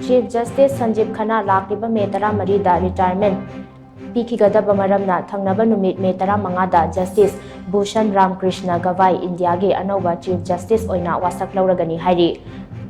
Chief justice Sanjeev Khanna लाक्लिबा मे 13 दा retirement पीखिगदबा मरमना थंगनबा नुमित मे 15 दा justice Bhushan Ramakrishna गवाई इंडिया के अनौबा चीफ जस्टिस ओइना वासक लौरगनी हाइरी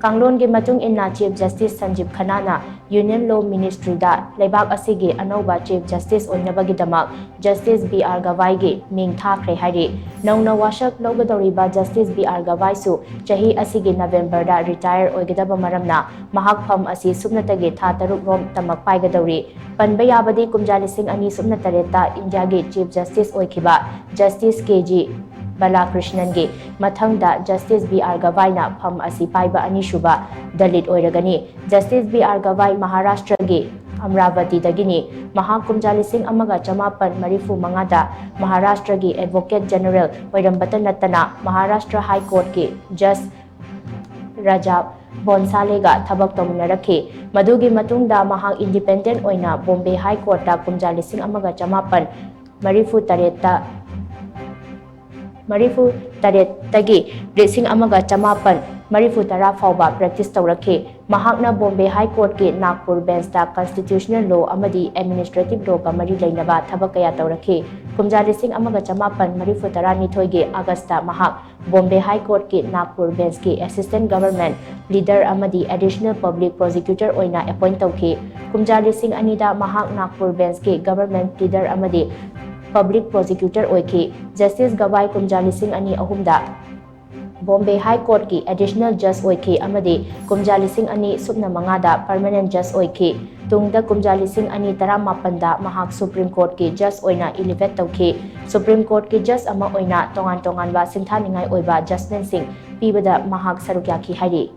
कांगलोन के मतुंग इन्ना चीफ जस्टिस संजीव खन्ना ना यूनियन लॉ मिनिस्ट्री दा लेबाक असिगे अनौबा चीफ जस्टिस ओइनबगिदमक जस्टिस बी.आर. गवाई के मिंग थाखरे हाइरी नौना वासक लौगदौरिबा जस्टिस बी.आर. गवाई सु चाही असिगे नवेंबर दा रिटायर ओइगदबा मरमना महाक फम असी सुमनतगे था तरुक रोम तमक पाइगदौरी पनबा याबदी कुमजा लिसिंग अनि सुमन तरेता इंडिया के चीफ जस्टिस ओइखिबा जस्टिस के.जी. बालाकृष्णन के मथंगदा जस्टिस बी.आर. गवाईना फम असी पाइबा अनिशुबा दलित ओइरगनी जस्टिस बी.आर. गवाई महाराष्ट्र के अमरावती दगिनी महा कुमजा लिसिंग अमगा चमापन मरीफु मंगादा महाराष्ट्र की एडवोकेट जनरल ओइरंबता नत्तना महाराष्ट्र हाई कोर्ट के जज राजा बोनसालेगा थबक तौमिनरखे मधुगी मतुंगदा महा इंडिपेंडेंट ओइना बॉम्बे हाई कोर्ट कुमजा लिसिंग अमगा चमापन मरीफु तरेतगी लिसिंग अमगा चमापन मरीफु तरा फाउबा प्रैक्टिस तौरखे महाकना बॉम्बे हाई कोर्ट के नागपुर बेंचता कॉन्स्टिट्यूशनल लॉ अमदी एडमिनिस्ट्रेटिव लॉ का मरी लेनबा थबक कया तौरखे कुमजा लिसिंग अमगा चमापन मरीफु तरा निथोइगे अगस्ता महाक बॉम्बे हाई कोर्ट के नागपुर बेंच के असिस्टेंट गवर्नमेंट लीडर अमदी एडिशनल पब्लिक प्रोसिक्यूटर ओइना अपॉइंट तौखे कुमजा लिसिंग अनिदा महाक नागपुर बेंच के गवर्नमेंट लीडर अमदी पब्लिक प्रोसिक्यूटर ओइखे जस्टिस गवाई कुमजा लिसिंग अनि अहुमदा बॉम्बे हाई कोर्ट की एडिशनल जज ओइखे अमदी कुमजा लिसिंग अनि सुपना मंगादा परमानेंट जज ओइखे तुंगदा कुमजा लिसिंग अनि 18 दा महाक सुप्रीम कोर्ट के जज ओइना इलिवेट तौखे सुप्रीम कोर्ट के जज अमा ओइना तोंगान तोंगान बा सिंथानिंगाई ओइबा जजमेंट सिंह पीबदा महाक सरुक याखी हाइरी।